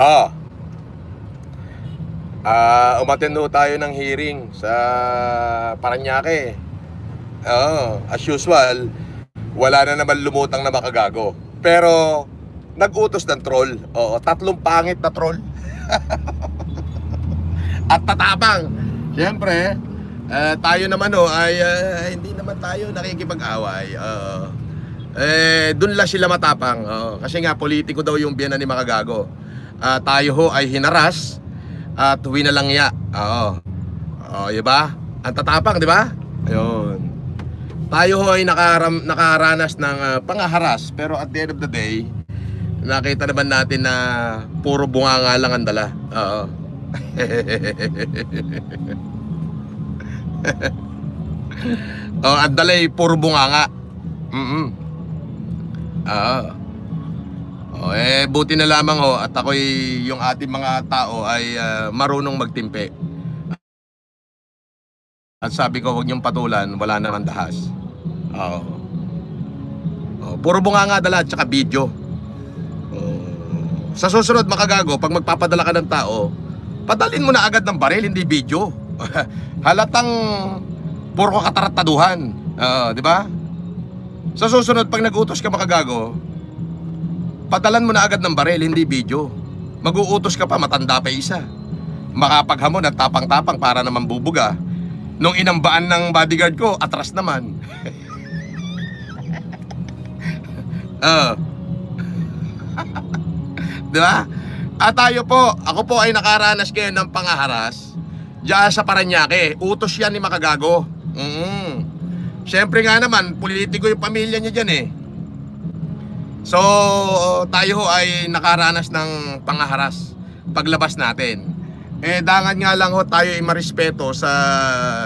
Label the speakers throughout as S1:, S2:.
S1: Ah, umattend ho tayo ng hearing sa Parañaque. As usual, wala na naman lumutang na makagago. Pero nag-utos ng troll. Oo, tatlong pangit na troll. At tatapang. Siyempre, tayo naman ay hindi naman tayo nakikipag-away. Dun lang sila matapang. Kasi nga politiko daw yung biyanan ni Makagago. Tayo ho ay hinaras at winalangya. Diba? Ang tatapang, di ba? Ayun. Tayo ho ay nakaranas ng pangaharas, pero at the end of the day, nakita naman natin na puro bunganga lang ang dala. Ang dala ay puro bunganga. Buti na lamang ho at ako'y yung ating mga tao ay marunong magtimpe. At sabi ko, huwag niyong patulan, wala naman dahas. Puro bunganga dala at saka video. Sa susunod Makagago, pag magpapadala ka ng tao, padalin mo na agad ng baril, hindi video. Halatang puro katarataduhan. Di ba? Sa susunod, pag nag-utos ka Makagago, padalan mo na agad ng baril, hindi video. Mag-uutos ka pa, matanda pa isa. Makapaghamon at tapang-tapang para naman bubuga. Nung inambaan ng bodyguard ko, atras naman. Diba? At tayo po, ako po ay nakaranas ngayon ng pangaharas diyan sa Parañaque. Utos yan ni Makagago. Siyempre nga naman, politiko yung pamilya niya dyan eh. So, tayo ay nakaranas ng pangaharas paglabas natin. Dangan nga lang ho tayo ay marespeto sa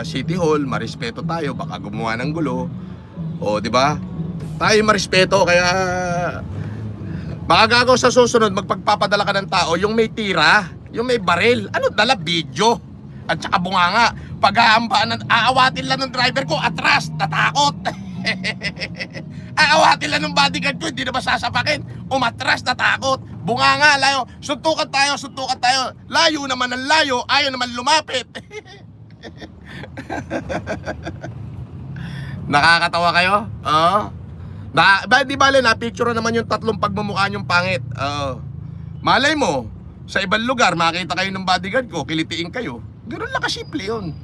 S1: City Hall, marespeto tayo, baka gumawa ng gulo. Di ba? Tayo marespeto, kaya Makagago sa susunod, magpagpapadala ka ng tao, yung may tira, yung may baril, ano dala, video, at saka bunganga. Pag-aambaan, aawatin lang ng driver ko, atras, natakot. Aawatin lang ng bodyguard ko, hindi na ba sasapakin? Umatras, natakot. Bunganga, layo. Suntukan tayo. Layo naman ang layo, ayaw naman lumapit. Nakakatawa kayo? Di bale, na-picture naman yung tatlong pagmumukha nyong pangit. Malay mo, sa ibang lugar, makita kayo ng bodyguard ko, kilitiin kayo. Ganun lang kasimple yun.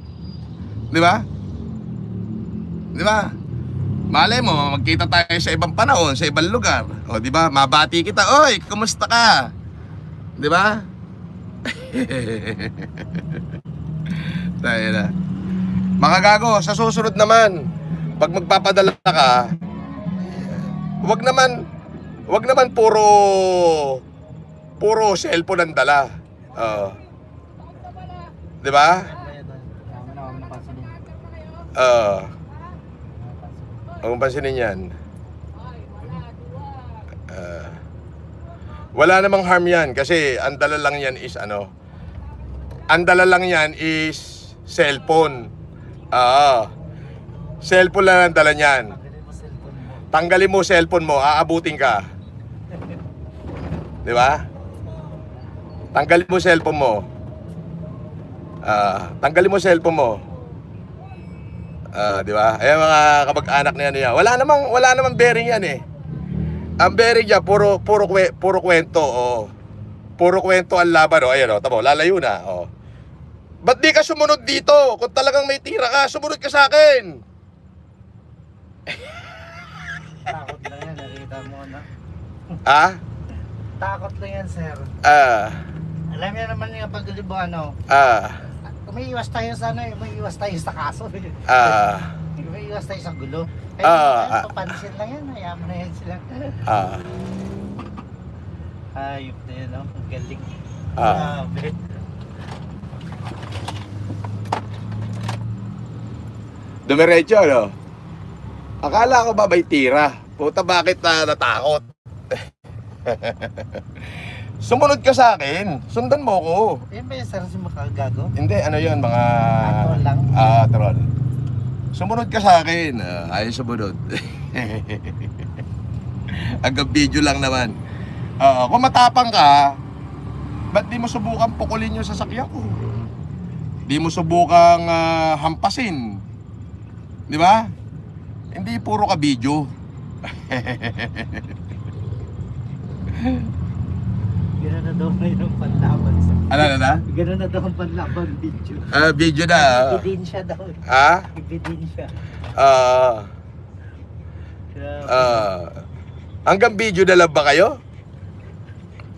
S1: Di ba? Di ba? Malay mo, magkita tayo sa ibang panahon, sa ibang lugar. Di ba? Mabati kita, oy, kumusta ka? Di ba? Tayo na. Makagago, sa susunod naman, pag magpapadala ka, wag naman puro cellphone ang dala. Di ba? Ang pansinin yan. Wala namang harm yan kasi ang dala lang yan is cellphone. Cellphone lang ang dala niyan. Tanggalin mo cellphone mo, aabutin ka. Di ba? Tanggalin mo cellphone mo. Tanggalin mo cellphone mo. Di ba? Ayan mga kamag-anak na yan. Wala namang bearing yan eh. Ang bearing niya puro kwento. Puro kwento ang laban. Ayan tamo, lalayo na. Ba't di ka sumunod dito? Kung talagang may tira ka, sumunod ka sa akin.
S2: Takot lang yan, nakita mo na. Takot lang yan, sir. Alam niya naman yung paglibo umiiwas tayo sa umiiwas tayo sa kaso. Umiiwas tayo sa gulo. Kaya papansin lang yan, hayaan mo na yan sila. Ayop na yan, ang galing.
S1: Dumiretso, akala ko ba may tira? Puta, bakit natakot? Sumunod ka sa akin. Sundan mo ko.
S2: Yan ba yung sir si Makagago?
S1: Hindi, yun, mga
S2: troll lang?
S1: Troll. Sumunod ka sa akin. Ayaw sumunod. Hanggang video lang naman. Kung matapang ka, Ba't di mo subukan pukulin yung sasakyan ko? Di mo subukang hampasin. Di ba? Hindi puro ka video.
S2: Gano'n na daw ngayon ang panlaban sa...
S1: Ano na?
S2: Gano'n na daw ang panlaban video.
S1: Video na.
S2: Ebidensya daw.
S1: Ah?
S2: Ebidensya.
S1: Hanggang video na lang ba kayo?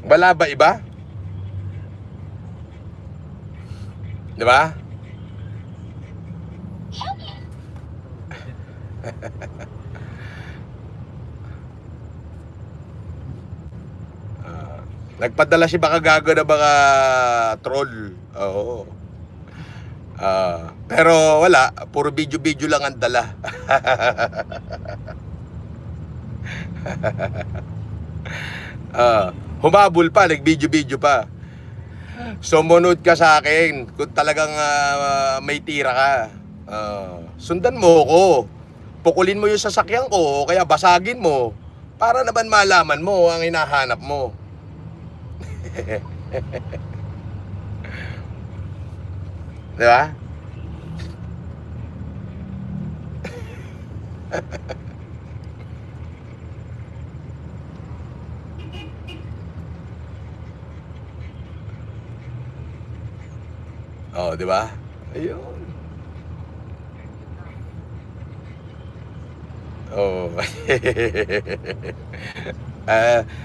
S1: Wala ba iba? Di ba? Nagpadala si baka gago na baka troll. Oo. Pero wala, puro video lang ang dala. Humabol pa, nag-video pa. Sumunod ka sa akin kung talagang may tira ka. Sundan mo ko. Pukulin mo yung sasakyan ko o kaya basagin mo para naman malaman mo ang hinahanap mo. Di ba? Oh, di ba? Ayun. Oh.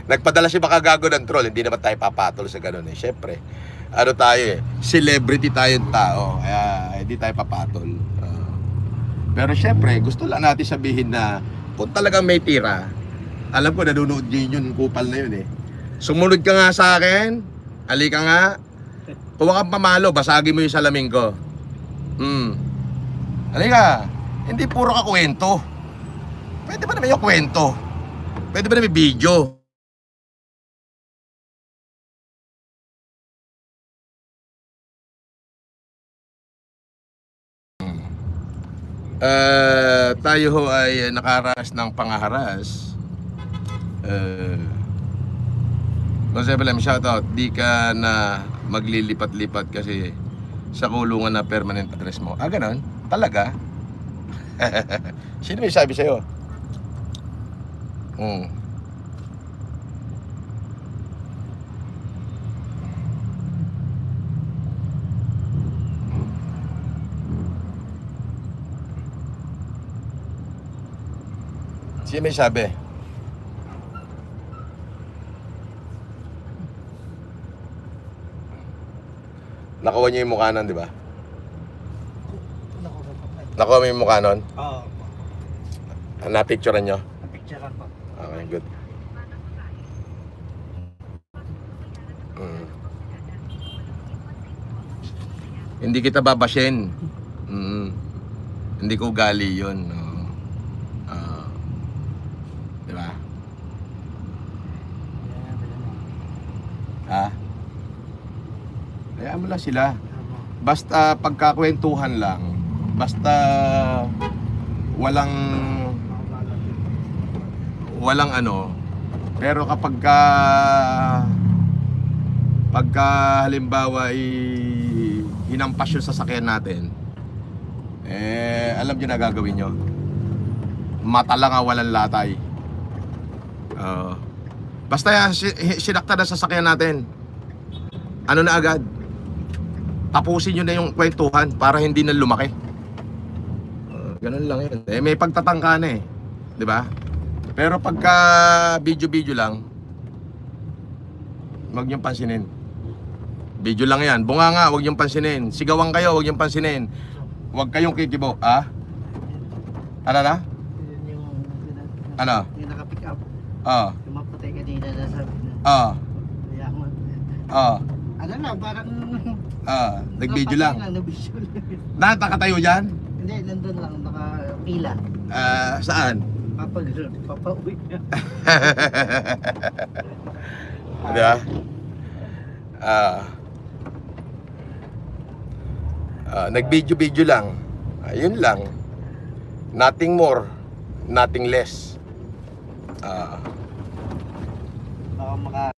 S1: Nagpadala si baka gago ng troll, hindi naman tayo papatol sa ganun eh. Syempre, ano tayo eh, celebrity tayong tao, kaya hindi tayo papatol. Pero syempre, gusto lang natin sabihin na kung talagang may tira, alam ko nanonood niyo yun, kupal na yun eh. Sumunod ka nga sa akin, halika nga, kuha kang pamalo, basagin mo yung salamin ko. Halika, hindi puro ka kwento. Pwede ba naman yung kwento? Pwede ba naman video? Tayo ho ay nakaras ng pangaharas. Jose Belem, shoutout. Di ka na maglilipat-lipat kasi sa kulungan na permanent address mo. Ganon? Talaga? Sino may sabi sa'yo? Sino may sabi? Nakuha niyo yung mukha nun, di ba? Nakuha mo yung mukha nun?
S2: Oo.
S1: Napicturean nyo?
S2: Napicturean po.
S1: Okay, good. Hindi kita babashin. Hindi ko ugali yun. Di ba? Hayaan mo lang sila. Basta pagkakwentuhan lang. Basta walang ano. Pero pagka halimbawa hinampas yung sasakyan natin, alam nyo na gagawin nyo. Mata lang walang latay. Basta sinakta na sasakyan natin, ano na agad, tapusin nyo na yung kwentuhan para hindi na lumaki. Ganun lang yun. May pagtatangka na eh, di ba? Pero pagka video lang, huwag niyong pansinin. Video lang yan. Bunga nga, huwag niyong pansinin. Sigawan kayo, huwag niyong pansinin. Huwag kayong kikibo. Ano na? Ano?
S2: Yung naka-pick up. Yung mapatay kanina na sabi na. Yaman. Ano lang, parang...
S1: nag-video lang.
S2: Nag-video lang.
S1: Nakatayo dyan?
S2: Hindi, nandun lang, naka-pila.
S1: Saan?
S2: Papauwi na.
S1: Diba? Nag-video lang. Yun lang. Nothing more, nothing less.
S2: Baka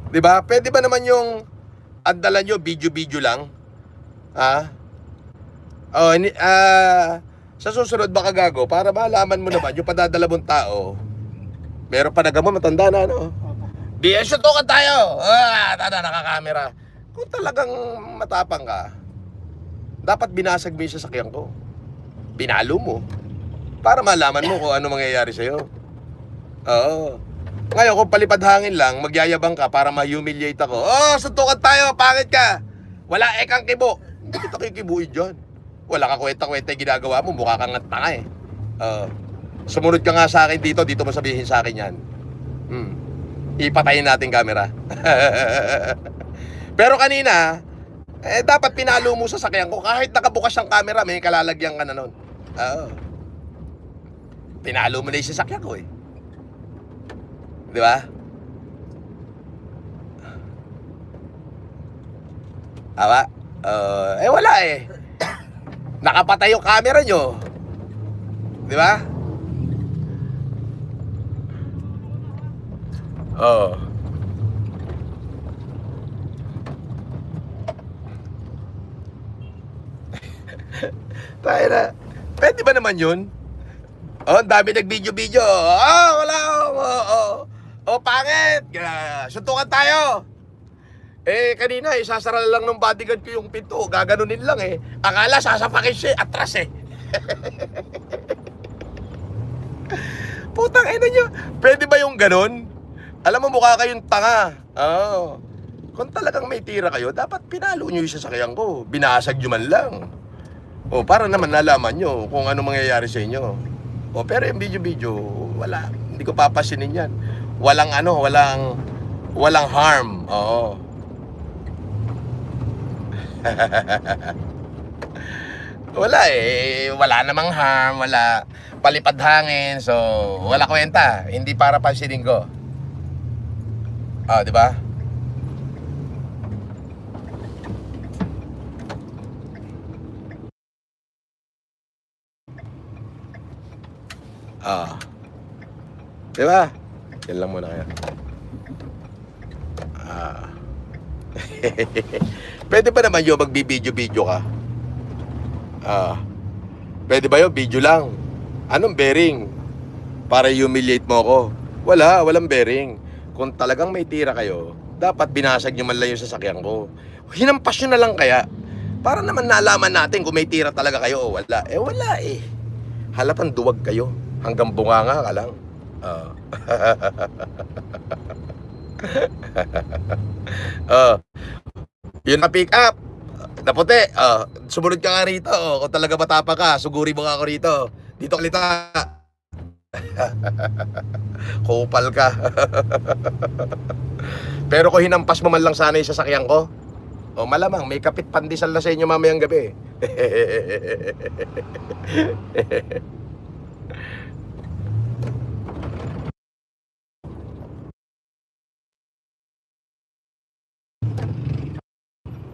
S1: 'Di ba? Pwede ba naman yung andala nyo, video-video lang? Ha? Oh, sa susunod baka gago, para malaman mo naman yung padadala mong tao. Meron pa mo, matanda na, ano? Di, suntukan tayo! Nakakamera. Kung talagang matapang ka, dapat binasag mo yung sasakyan ko. Pinalo mo. Para malaman mo kung ano mangyayari sa'yo. Oo. Ngayon, kung palipad hangin lang, magyayabang ka para ma-humiliate ako. Oh, suntukan tayo, pangit ka! Wala ekang kibo. Hindi kita kikibuin dyan. Wala ka kwenta-kwenta yung ginagawa mo, mukha kang tanga eh. Sumunod ka nga sa akin dito mo sabihin sa akin yan. Ipatayin natin camera. Pero kanina, dapat pinalo mo sa sakyan ko. Kahit nakabukas ang camera, may kalalagyan ka na nun. Pinalo mo na yung sasakyan ko eh. Di ba? Tama? Wala eh. Nakapatay yung camera nyo. Di ba? Oo. Tayo na. Pwede ba naman yun? Oh, dami nag-video-video. Wala. Pangit. Suntukan tayo. Kanina, isasara lang ng bodyguard ko yung pinto. Gaganunin lang eh. Akala, sasapakin siya. Atras eh. Putang ina nyo. Pwede ba yung ganun? Alam mo, mukha kayong tanga. Kung talagang may tira kayo, dapat pinalo nyo yung sasakyan ko. Binasag nyo man lang. Para naman nalaman nyo kung ano mangyayari sa inyo. Pero yung video-video, wala. Hindi ko papasinin yan. Walang harm. Wala eh. Wala namang harm. Wala. Palipad hangin. So, wala kwenta. Hindi para pansinin ko. Di ba? Di ba? Yan lang muna kaya. Pwede ba naman yung magbibideo-video ka? Pwede ba yung video lang? Anong bearing? Para humiliate mo ako? Walang bearing. Kung talagang may tira kayo, dapat binasag nyo man lang yung sasakyan ko. Hinampas nyo na lang kaya. Para naman nalaman natin kung may tira talaga kayo o wala. Wala eh. Halapan duwag kayo. Hanggang bunganga ka lang. Yun na pick up na puti. Sumunod ka nga rito. Kung talaga matapa ka, suguri mo nga ako rito. Dito kalita. Kupal ka. Pero kung hinampas mo man lang sana yung sasakyan ko, malamang may kapit pandesal na sa inyo mamayang gabi.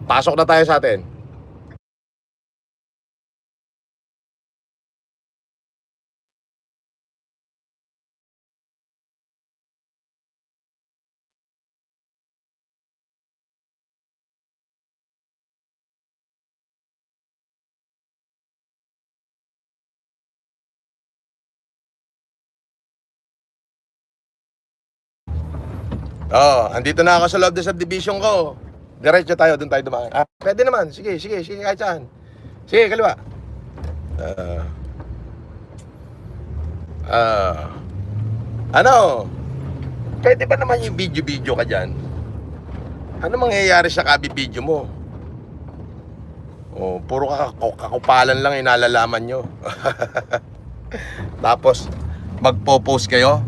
S1: Pasok na tayo sa atin. Andito na ako sa loob ng subdivision ko. Diretso tayo, doon tayo dumaan. Pwede naman. Sige, kahit saan. Sige, kaliwa. Ano? Pwede ba naman yung video ka dyan? Ano mangyayari sa kabi-video mo? Puro kakupalan lang inalalaman nyo. Tapos, magpo-post kayo.